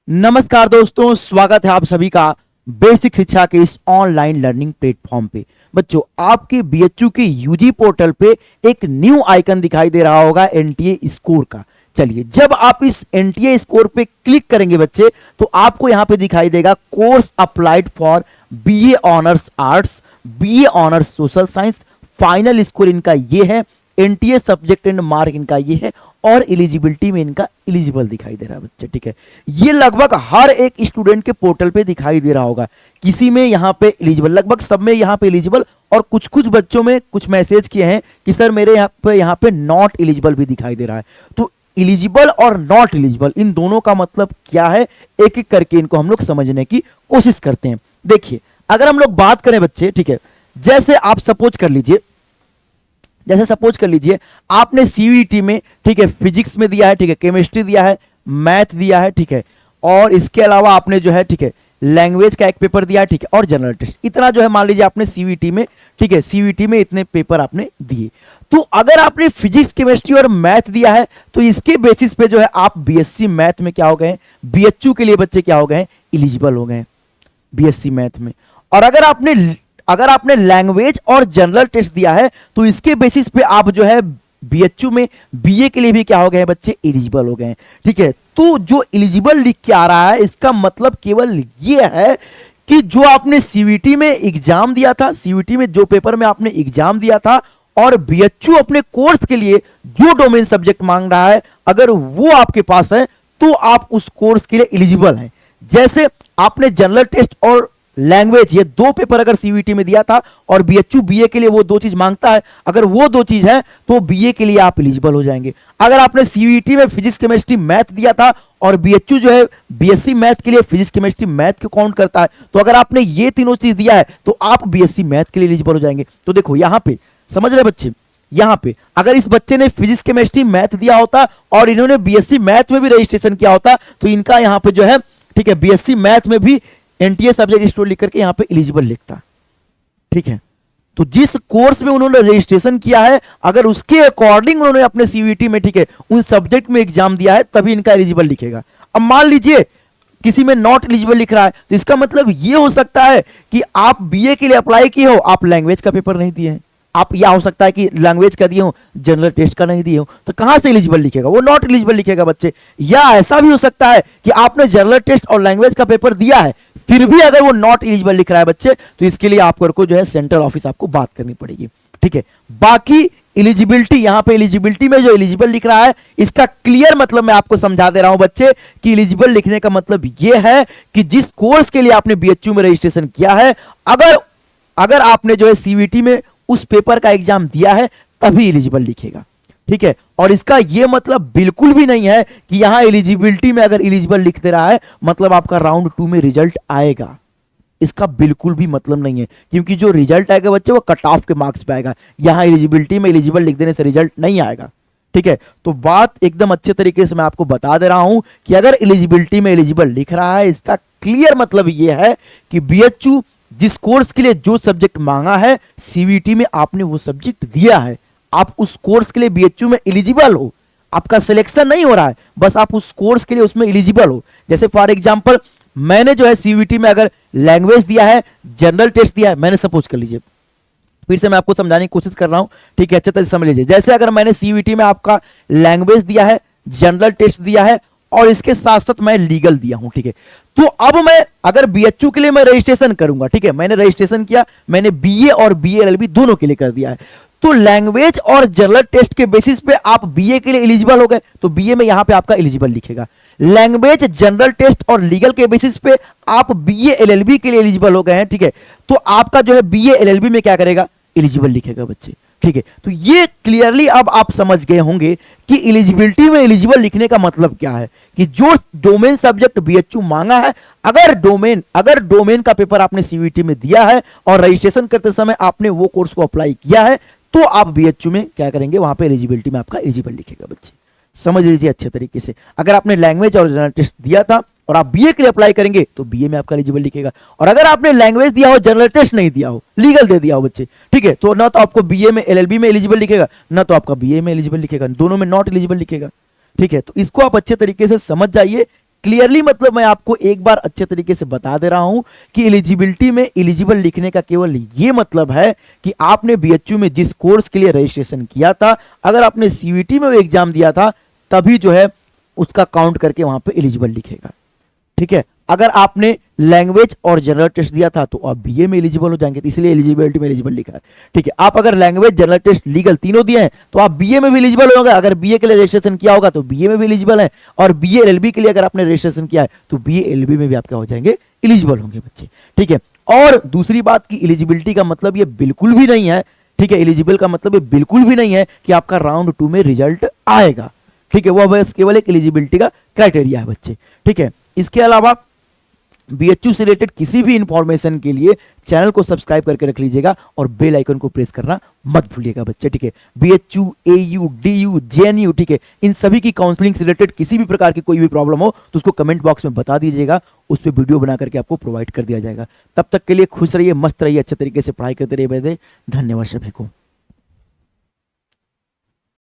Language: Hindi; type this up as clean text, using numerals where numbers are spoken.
नमस्कार दोस्तों, स्वागत है आप सभी का बेसिक शिक्षा के इस ऑनलाइन लर्निंग प्लेटफॉर्म पे। बच्चों, आपके बीएचयू के यूजी पोर्टल पे एक न्यू आइकन दिखाई दे रहा होगा एनटीए स्कोर का। चलिए, जब आप इस एनटीए स्कोर पे क्लिक करेंगे बच्चे, तो आपको यहां पे दिखाई देगा course applied for BA honours arts, BA honours social science. Final score इनका ये है, एनटीए सब्जेक्ट एंड मार्क इनका ये है, और एलिजिबिलिटी में इनका एलिजिबल दिखाई दे रहा है बच्चे। ठीक है, ये लगभग हर एक स्टूडेंट के पोर्टल पे दिखाई दे रहा होगा। किसी में यहाँ पे एलिजिबल, लगभग सब में यहाँ पे एलिजिबल, और कुछ कुछ बच्चों में कुछ मैसेज किए हैं कि सर मेरे यहाँ पे नॉट एलिजिबल भी दिखाई दे रहा है। तो एलिजिबल और नॉट एलिजिबल इन दोनों का मतलब क्या है, एक एक करके इनको हम लोग समझने की कोशिश करते हैं। देखिए, अगर हम लोग बात करें बच्चे, ठीक है, जैसे आप सपोज कर लीजिए, आपने सीयूईटी में, ठीक है, फिजिक्स में दिया है, ठीक है, केमिस्ट्री दिया है, मैथ दिया है, ठीक है, और इसके अलावा आपने जो है, ठीक है, लैंग्वेज का एक पेपर दिया है, ठीक है, और जनरल टेस्ट। इतना जो है मान लीजिए आपने सीयूईटी में, ठीक है, सीयूईटी में इतने पेपर आपने दिए। तो अगर आपने फिजिक्स, केमिस्ट्री और मैथ दिया है, तो इसके बेसिस पे जो है आप बीएससी मैथ में क्या हो गए, बीएचयू के लिए बच्चे क्या हो गए, एलिजिबल हो गए बीएससी मैथ में। और अगर आपने लैंग्वेज और जनरल टेस्ट दिया है, तो इसके बेसिस पे आप जो है बीएचयू में बीए के लिए भी क्या हो गए बच्चे, एलिजिबल हो गए। ठीक है, तो जो एलिजिबल लिख के आ रहा है, इसका मतलब केवल ये है कि जो आपने सीयूईटी में एग्जाम दिया था, सीयूईटी में जो पेपर में आपने एग्जाम दिया था, और बीएचयू अपने कोर्स के लिए जो डोमेन सब्जेक्ट मांग रहा है, अगर वो आपके पास है तो आप उस कोर्स के लिए एलिजिबल हैं। जैसे आपने जनरल टेस्ट और लैंग्वेज, ये दो पेपर अगर सीयूईटी में दिया था, और बीएचयू बीए के लिए वो दो चीज मांगता है, अगर वो दो चीज है तो बीए के लिए आप एलिजिबल हो जाएंगे। अगर आपने सीयूईटी में फिजिक्स, केमिस्ट्री, मैथ दिया था, और बीएचयू जो है बीएससी मैथ के लिए फिजिक्स, केमिस्ट्री, मैथ को काउंट करता है, तो अगर आपने ये तीनों चीज दिया है तो आप बीएससी मैथ के लिए एलिजिबल हो जाएंगे। तो देखो यहां पे समझ रहे बच्चे, यहां पे अगर इस बच्चे ने फिजिक्स, केमिस्ट्री, मैथ दिया होता और इन्होंने बीएससी मैथ में भी रजिस्ट्रेशन किया होता, तो इनका यहां पे जो है, ठीक है, बीएससी मैथ में भी एनटीए सब्जेक्ट स्टोर लिख करके यहां पे एलिजिबल लिखता। ठीक है, तो जिस कोर्स में उन्होंने रजिस्ट्रेशन किया है, अगर उसके अकॉर्डिंग उन्होंने अपने सीयूईटी में, ठीक है, उन सब्जेक्ट में एग्जाम दिया है, तभी इनका एलिजिबल लिखेगा। अब मान लीजिए किसी में नॉट एलिजिबल लिख रहा है, तो इसका मतलब यह हो सकता है कि आप बीए के लिए अप्लाई किए हो, आप लैंग्वेज का पेपर नहीं दिए हैं, आप, या हो सकता है कि लैंग्वेज का दिए हो, जनरल टेस्ट का नहीं दिए हो, तो कहां से एलिजिबल लिखेगा, वो नॉट एलिजिबल लिखेगा बच्चे। या ऐसा भी हो सकता है कि आपने जनरल टेस्ट और लैंग्वेज का पेपर दिया है, फिर भी अगर वो नॉट एलिजिबल लिख रहा है बच्चे, तो इसके लिए आपको जो है सेंट्रल ऑफिस आपको बात करनी पड़ेगी। ठीक है, बाकी एलिजिबिलिटी, यहां पे एलिजिबिलिटी में जो एलिजिबल लिख रहा है, इसका क्लियर मतलब मैं आपको समझा दे रहा हूं बच्चे, कि एलिजिबल लिखने का मतलब यह है कि जिस कोर्स के लिए आपने बीएचयू में रजिस्ट्रेशन किया है, अगर आपने जो है सीयूईटी में उस पेपर का एग्जाम दिया है, तभी एलिजिबल लिखेगा। ठीक है, और इसका यह मतलब बिल्कुल भी नहीं है कि यहां एलिजिबिलिटी में अगर एलिजिबल लिख दे रहा है मतलब आपका राउंड 2 में रिजल्ट आएगा, इसका बिल्कुल भी मतलब नहीं है, क्योंकि जो रिजल्ट आएगा बच्चे वो कट ऑफ के मार्क्स पे आएगा। यहां एलिजिबिलिटी में एलिजिबल लिख देने से रिजल्ट नहीं आएगा। ठीक है, तो बात एकदम अच्छे तरीके से मैं आपको बता दे रहा हूं कि अगर एलिजिबिलिटी में एलिजिबल लिख रहा है, इसका क्लियर मतलब यह है कि बीएचयू जिस कोर्स के लिए जो सब्जेक्ट मांगा है, सीयूईटी में आपने वो सब्जेक्ट दिया है, आप उस कोर्स के लिए बीएचयू में एलिजिबल हो, आपका सिलेक्शन नहीं हो रहा है, बस आप उस कोर्स के लिए उसमें एलिजिबल हो। जैसे फॉर एग्जांपल मैंने जो है सीयूईटी में अगर लैंग्वेज दिया है, जनरल टेस्ट दिया है, मैंने सपोज कर लीजिए, फिर से मैं आपको समझाने की कोशिश कर रहा हूं, ठीक है, अच्छे तरह से समझ लीजिए। जैसे अगर मैंने सीयूईटी में आपका लैंग्वेज दिया है, जनरल टेस्ट दिया है, और इसके साथ साथ मैं लीगल दिया हूं, ठीक है, तो अब मैं अगर बीएचयू के लिए मैं रजिस्ट्रेशन करूंगा, ठीक है, मैंने रजिस्ट्रेशन किया, मैंने बीए और बीए एलएलबी दोनों के लिए कर दिया है, तो लैंग्वेज और जनरल टेस्ट के बेसिस पे आप बीए के लिए एलिजिबल हो गए, तो बीए में यहां पे आपका एलिजिबल लिखेगा। लैंग्वेज, जनरल टेस्ट और लीगल के बेसिस पे आप बीए एलएलबी के लिए एलिजिबल हो गए हैं, ठीक है, तो आपका जो है बीए एलएलबी में क्या करेगा, एलिजिबल लिखेगा बच्चे। ठीक है, तो ये क्लियरली अब आप समझ गए होंगे कि एलिजिबिलिटी में एलिजिबल लिखने का मतलब क्या है, कि जो डोमेन सब्जेक्ट बीएचयू मांगा है, अगर डोमेन का पेपर आपने सीयूईटी में दिया है और रजिस्ट्रेशन करते समय आपने वो कोर्स को अप्लाई किया है, तो आप बीएचयू में क्या करेंगे, वहां पे एलिजिबिलिटी में आपका एलिजिबल लिखेगा बच्चे। समझ लीजिए अच्छे तरीके से। अगर आपने लैंग्वेज और जनरल टेस्ट दिया था और आप बीए के लिए अप्लाई करेंगे, तो बीए में आपका एलिजिबल लिखेगा। और अगर आपने लैंग्वेज दिया हो, जनरल टेस्ट नहीं दिया हो, लीगल दे दिया हो बच्चे, ठीक है, तो ना तो आपको बीए में एलएलबी में एलिजिबल लिखेगा, ना तो आपका बीए में एलिजिबल लिखेगा, दोनों में नॉट एलिजिबल लिखेगा। ठीक है, तो इसको आप अच्छे तरीके से समझ जाइए क्लियरली मतलब मैं आपको एक बार अच्छे तरीके से बता दे रहा हूं कि एलिजिबिलिटी में एलिजिबल लिखने का केवल ये मतलब है कि आपने बीएचयू में जिस कोर्स के लिए रजिस्ट्रेशन किया था, अगर आपने सीयूईटी में वो एग्जाम दिया था, तभी जो है उसका काउंट करके वहां पे एलिजिबल लिखेगा। ठीक है, अगर आपने लैंग्वेज और जनरल टेस्ट दिया था तो आप बीए में एलिजिबल हो जाएंगे, तो इसलिए एलिजिबिलिटी में एलिजिबल लिखा है। ठीक है, आप अगर लैंग्वेज, जनरल टेस्ट, लीगल तीनों दिए हैं तो आप बीए में भी एलिजिबल होंगे। अगर बीए के लिए रजिस्ट्रेशन किया होगा तो बीए में भी एलिजिबल है, और बीए एलएलबी के लिए अगर आपने रजिस्ट्रेशन किया है तो बीए एलएलबी में भी आप क्या हो जाएंगे, एलिजिबल होंगे बच्चे। ठीक है, और दूसरी बात की एलिजिबिलिटी का मतलब ये बिल्कुल भी नहीं है, ठीक है, एलिजिबल का मतलब ये बिल्कुल भी नहीं है कि आपका राउंड 2 में रिजल्ट आएगा। ठीक है, वो बस केवल एक एलिजिबिलिटी का क्राइटेरिया है बच्चे। ठीक है, इसके अलावा बीएचयू से रिलेटेड किसी भी इंफॉर्मेशन के लिए चैनल को सब्सक्राइब करके रख लीजिएगा और बेल आइकन को प्रेस करना मत भूलिएगा बच्चे। ठीक है, बीएचयू, एयू, डीयू, जेएनयू, ठीक है, इन सभी की काउंसलिंग से रिलेटेड किसी भी प्रकार की कोई भी प्रॉब्लम हो तो उसको कमेंट बॉक्स में बता दीजिएगा, उस पर वीडियो बना करके आपको प्रोवाइड कर दिया जाएगा। तब तक के लिए खुश रहिए, मस्त रहिए, अच्छे तरीके से पढ़ाई करते रहिए। धन्यवाद सभी को।